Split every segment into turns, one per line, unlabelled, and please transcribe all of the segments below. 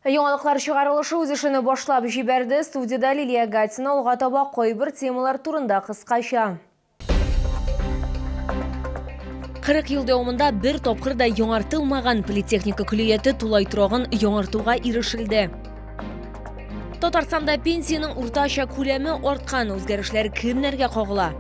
Яңалыклар чыгарылышы үз ишини башлап жиберди. Студияда Лилия Гатина алга таба койбир темалар турында кыскача. 40 ел давамында бир топкырда яңартылмаган политехника күлияты тулай тураган яңартууга ирешилди. Татарстанда пенсиянын уртача күләме арткан, өзгәрешләр кимнәргә кагыла?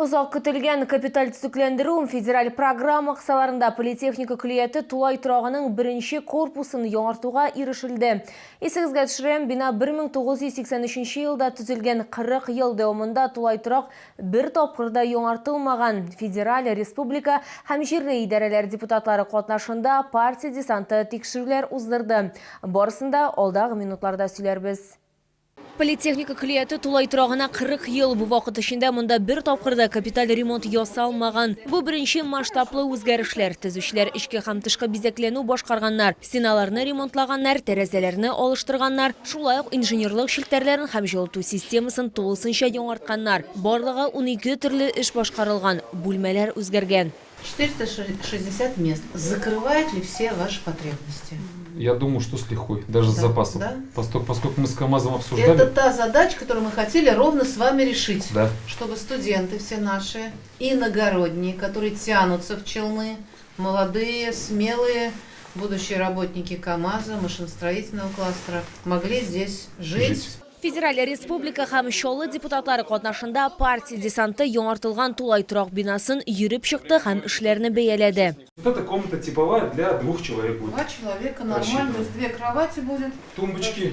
Узак көтелгән капиталь төзекләндерүү федераль программа кысаларында политехника күлияты тулай торагының беренче корпусын яңартууга ирешилди. Исегезгә төшерәм, бина 1983 елда төзелгән, 40 ел дәвамында тулай торак бер тапкырда яңартылмаган. Федераль, республика һәм җирле идарәләр депутатлары катнашында партия десанты тикшерүләр уздырды. Барысында алдагы минутларда сөйләрбез. Политехника күлияты тулай торагына 40 ел. Бу вакыт эчендә монда бер тапкырда капиталь ремонт ясалмаган. Бу беренче масштаблы үзгәрешләр. Төзүчеләр ичке һәм тышкы бизәкләнү башкарганнар, стеналарны ремонтлаганнар, тәрәзәләрне алыштырганнар, шулай ук инженерлык челтәрләрен һәм җылыту системасын тулысынча яңартканнар. Барлыгы 12 төрле эш башкарылган, бүлмәләр үзгәргән.
460 мест. Закрывает ли все ваши потребности?
Я думаю, что с лихвой, даже с запасом.
Да?
Поскольку мы с КАМАЗом обсуждали.
Это та задача, которую мы хотели ровно с вами решить.
Да.
Чтобы студенты все наши, иногородние, которые тянутся в Челны, молодые, смелые, будущие работники КАМАЗа, машиностроительного кластера, могли здесь жить.
Федераль республика һәм шолы депутатлары катнашында партия десанты яңартылган тулай торак бинасын йөреп чыкты һәм эшләрне бәяләде.
Вот эта комната типовая для 2 человек будет.
2 человека нормально, то есть 2 кровати будет.
Тумбочки,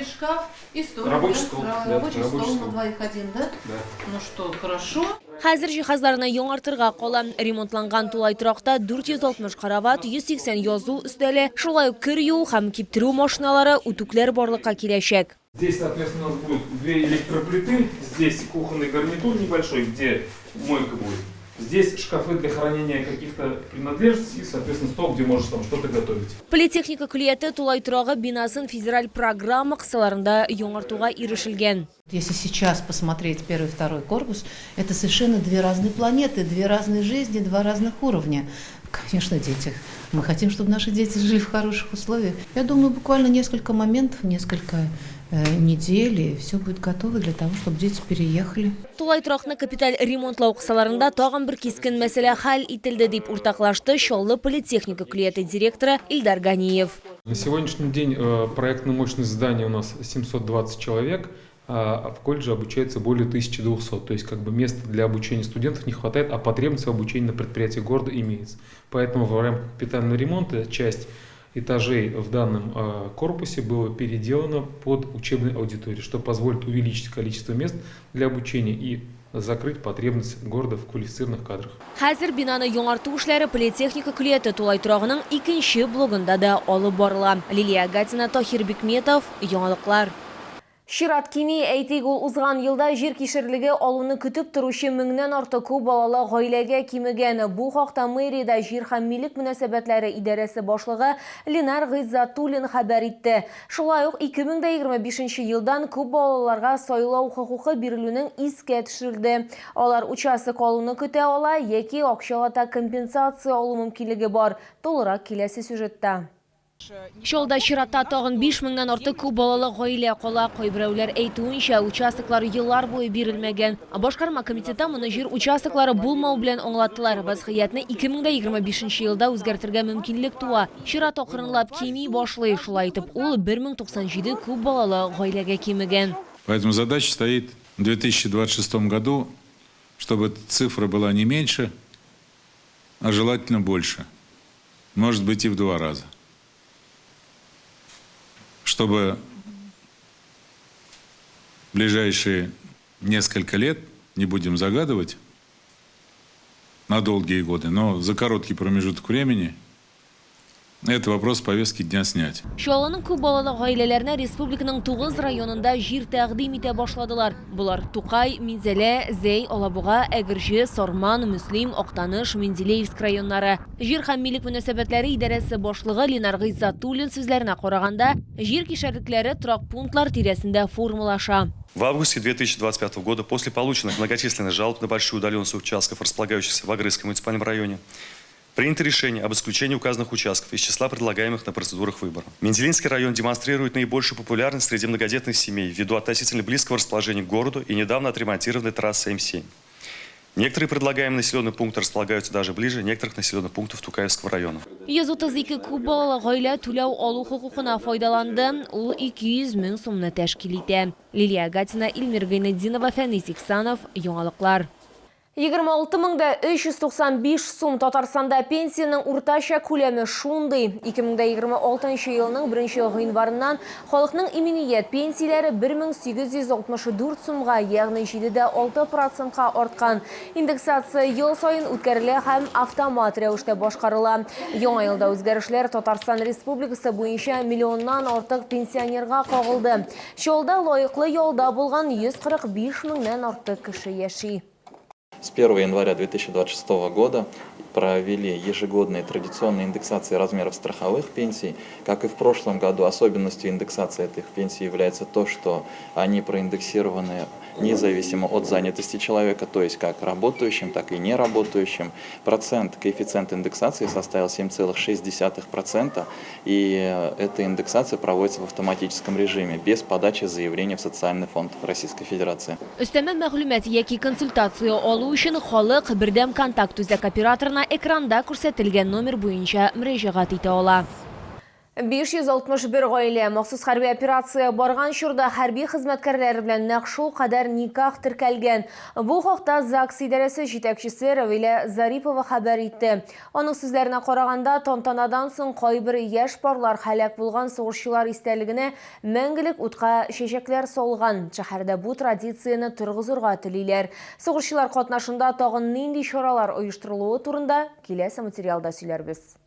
шкаф и стол.
Рабочий стол.
Рабочий стол на двоих один, да?
Да.
Ну что, хорошо.
Хәзер җиһазларны яңартырга кала. Ремонтланган тулай торакта 460 карават, 180 язу өстәле, шулай ук кир юу һәм киптерү машиналары, үтүкләр барлыкка киләчәк.
Здесь, соответственно, у нас будут 2 электроплиты, здесь кухонный гарнитур небольшой, где мойка будет. Здесь шкафы для хранения каких-то принадлежностей и, соответственно, стол, где можешь там что-то готовить.
Политехника күлияты тулай торагы бинасын федераль программа кысаларында яңартууга ирешилгән.
Если сейчас посмотреть первый и второй корпус, это совершенно 2 разные планеты, 2 разные жизни, 2 разных уровня. Конечно, дети. Мы хотим, чтобы наши дети жили в хороших условиях. Я думаю, буквально несколько моментов, несколько недель, и все будет готово для того, чтобы дети переехали.
Тулай торакны капиталь ремонтлау кысаларында тагын бер кискен мәсьәлә хәл ителде дип уртаклашты Чаллы политехника күлияты директоры Илдар Ганиев.
На сегодняшний день проектная мощность здания у нас 720 человек, а в колледже обучается более 1200. То есть места для обучения студентов не хватает, а потребность в обучении на предприятии города имеется. Поэтому во время капитального ремонта часть этажей в данном корпусе было переделано под учебные аудитории, что позволит увеличить количество мест для обучения и закрыть потребность города в квалифицированных кадрах.
Хәзер бинаны яңарту эшләре политехника күлияты тулай торагының 2нче блогында да алып барыла. Лилия Гатина, Тахир Бикметов, яңалыклар. Шират кими әйтик, ул узган елда җир кишерлеге алуны көтеп торучы 1000нән артык күп балалы гаиләгә кимегән. Бу хакта мэриядә җир һәм милек мөнәсәбәтләре идарәсе башлыгы Ленар Гыйззатуллин хәбәр итте. Шулай ук 2025 елдан күп балаларга сайлау хокукы бирелүнең искә төшерелде. Алар участок алуны көтә ала яки акчалата компенсация алу мөмкинлеге бар. Толырак киләсе сюжетта. Шолда чиратта тагын 5000нән артык күп балалы гаилә кала. Кайберәүләр әйтүенчә, участоклар еллар буе бирелмәгән. Башкарма комитеты моны җир участоклары булмау белән аңлаттылар. Вазгыятьне 2025 елда үзгәртергә мөмкинлек туа. Чират акрынлап кими башлый. Шулай итеп, ул 1097 күп балалы гаиләгә кимегән.
Поэтому задача стоит в 2026 году, чтобы эта цифра была не меньше, а желательно больше. Может быть и в 2 раза. Чтобы в ближайшие несколько лет, не будем загадывать, на долгие годы, но за короткий промежуток времени, этот вопрос с повестки дня снять.
Чаллының күп балалы гаиләләренә республиканың 9 районында җир тәкъдим итә башладылар. Булар Тукай, Минзәлә, Зәй, Алабуга, Әгерҗе, Сарман, Мөслим, Актаныш, Менделеевск районнары. Җир һәм милек мөнәсәбәтләре идарәсе башлыгы Ленар Гыйззатуллин сүзләренә караганда, җир кишәрлекләре торак пунктлар тирәсендә формалаша.
В августе 2025 года, после полученных многочисленных жалоб на большую удаленность участков, располагающихся в Агрырском муниципальном районе, Принято решение об исключении указанных участков из числа предлагаемых на процедурах выбора. Менделинский район демонстрирует наибольшую популярность среди многодетных семей ввиду относительно близкого расположения к городу и недавно отремонтированной трассы М7. Некоторые предлагаемые населенные пункты располагаются даже ближе некоторых населенных пунктов Тукаевского района.
132 күп балалы гаилә түләү алу хокукына файдаланды. Ул 200 мең сумны тәшкил итә. Лилия Гатина, Илмир Гайнетдинова, Фәнис Иксанов, Яңалыклар. 26,395 сум Татарстанда пенсияның уртача күләме шундый. 2026 елның 1 гыйнварыннан халыкның иминiyet пенсияләре 1864 сумга, ягъни 7,6%-ка арткан. Индексация ел сайын үткәрелә һәм автомат рәвештә башкарыла. Яңа елда үзгәрешләр Татарстан Республикасы буенча миллионнан артык пенсионерга кагылды. Шулда лаеклы ялда булган 145 меңнән артык кеше яши.
С 1 января 2026 года провели ежегодные традиционные индексации размеров страховых пенсий. Как и в прошлом году, особенностью индексации этих пенсий является то, что они проиндексированы независимо от занятости человека, то есть как работающим, так и неработающим. Коэффициент индексации составил 7,6%, и эта индексация проводится в автоматическом режиме, без подачи заявления в Социальный фонд Российской Федерации.
Өстәмә мәгълүмат яки консультация алу өчен халык бердәм контакт үзәк операторына экранда күрсәтелгән номер буенча мөрәҗәгать итә ала. 561 гаилә махсус хәрби операция барган чорда хәрби хезмәткәрләр белән нәкъ шул кадәр никах теркәлгән. Бу хакта ЗАГС идарәсе җитәкчесе Равилә Зарипова хәбәр итте. Аның сүзләренә караганда, тантанадан соң кайбер яшь парлар һәлак булган сугышчылар истәлегенә мәңгелек утка чәчәкләр салган. Шәһәрдә бу традицияне торгызырга телиләр. Сугышчылар катнашында тагын нинди чаралар оештырылуы турында киләсе материалда сөйләрбез.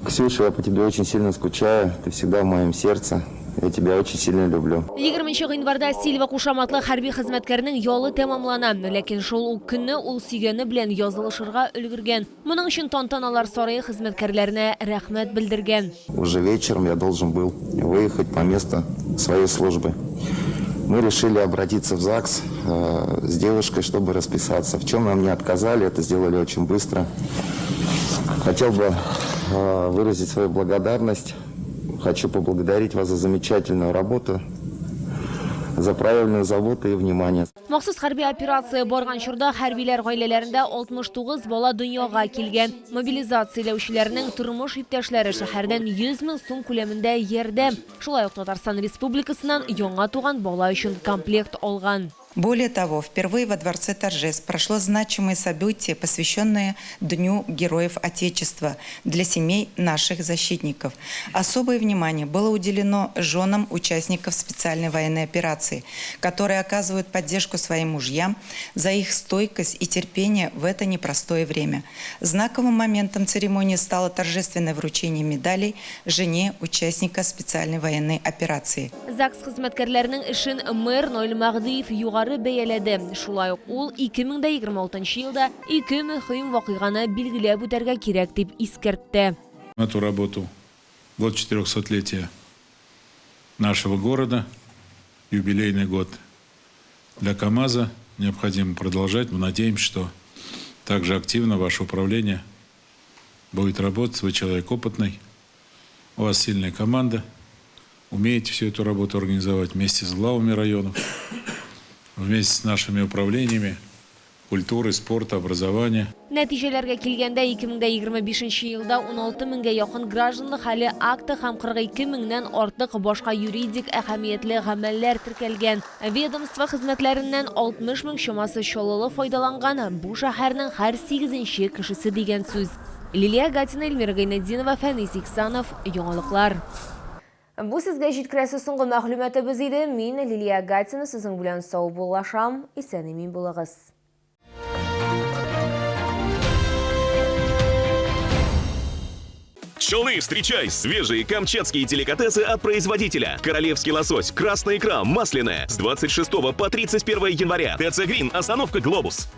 Ксюша, я по тебе очень сильно скучаю. Ты всегда в моем сердце. Я тебя очень сильно люблю.
20 гыйнварда Сильва кушаматлы хәрби хезмәткәрнең ялы тәмамлана, ләкин шул ук көнне ул сөйгәне белән язылышырга өлгергән. Моның өчен тантаналар сарае хезмәткәрләренә рәхмәт белдергән.
Уже вечером я должен был выехать по месту своей службы. Мы решили обратиться в ЗАГС с девушкой, чтобы расписаться. В чем нам не отказали, это сделали очень быстро. Хотел бы выразить свою благодарность. Хочу поблагодарить вас за замечательную работу, за правильную заботу и внимание.
Махсус хәрби операция барган чорда хәрбиләр гаиләләрендә 69 бала дөньяга килгән. Мобилизацияләүчеләрнең тормыш иптәшләре шәһәрдән 100 мең сум күләмендә ярдәм. Шулай ук Татарстан Республикасыннан яңа туган бала өчен комплект алган.
Более того, впервые во Дворце торжеств прошло значимое событие, посвященное Дню Героев Отечества для семей наших защитников. Особое внимание было уделено женам участников специальной военной операции, которые оказывают поддержку своим мужьям за их стойкость и терпение в это непростое время. Знаковым моментом церемонии стало торжественное вручение медалей жене участника специальной военной операции.
ЗАГС хезмәткәрләренең эшен мэр Нойль Мәгъдиев югары бәяләде. Шулай ук ул 2026 елда 2 мөһим вакыйганы билгеләп үтәргә кирәк дип искәртте.
Эту работу, год 400-летия нашего города, юбилейный год для КАМАЗа, необходимо продолжать. Мы надеемся, что также активно ваше управление будет работать. Вы человек опытный, у вас сильная команда, умеете всю эту работу организовать вместе с главами районов, вместе с нашими управлениями культуры, спорта, образования.
Нәтиҗәләргә килгәндә 2025 елда 16 меңгә якын гражданлык хәле акты һәм 42 меңнән артык башка юридик әһәмиятле гамәлләр теркәлгән. Ведомство хезмәтләреннән 60 мең чамасы чаллылы файдаланган. Бу шәһәрнең һәр 8нче кешесе дигән сүз. Лилия Гатина, Илмир Гайнетдинова, Фәнис Иксанов, Яңалыклар. Бу сезгә җиткерәсе соңгы мәгълүматыбыз иде. Мин Лилия Гатина сезнең белән сау булашам. Исән-имин булыгыз.
Челны, встречай! Свежие камчатские деликатесы от производителя. Королевский лосось, красная икра, масляная. С 26 по 31 января. ТЦ Грин, остановка Глобус.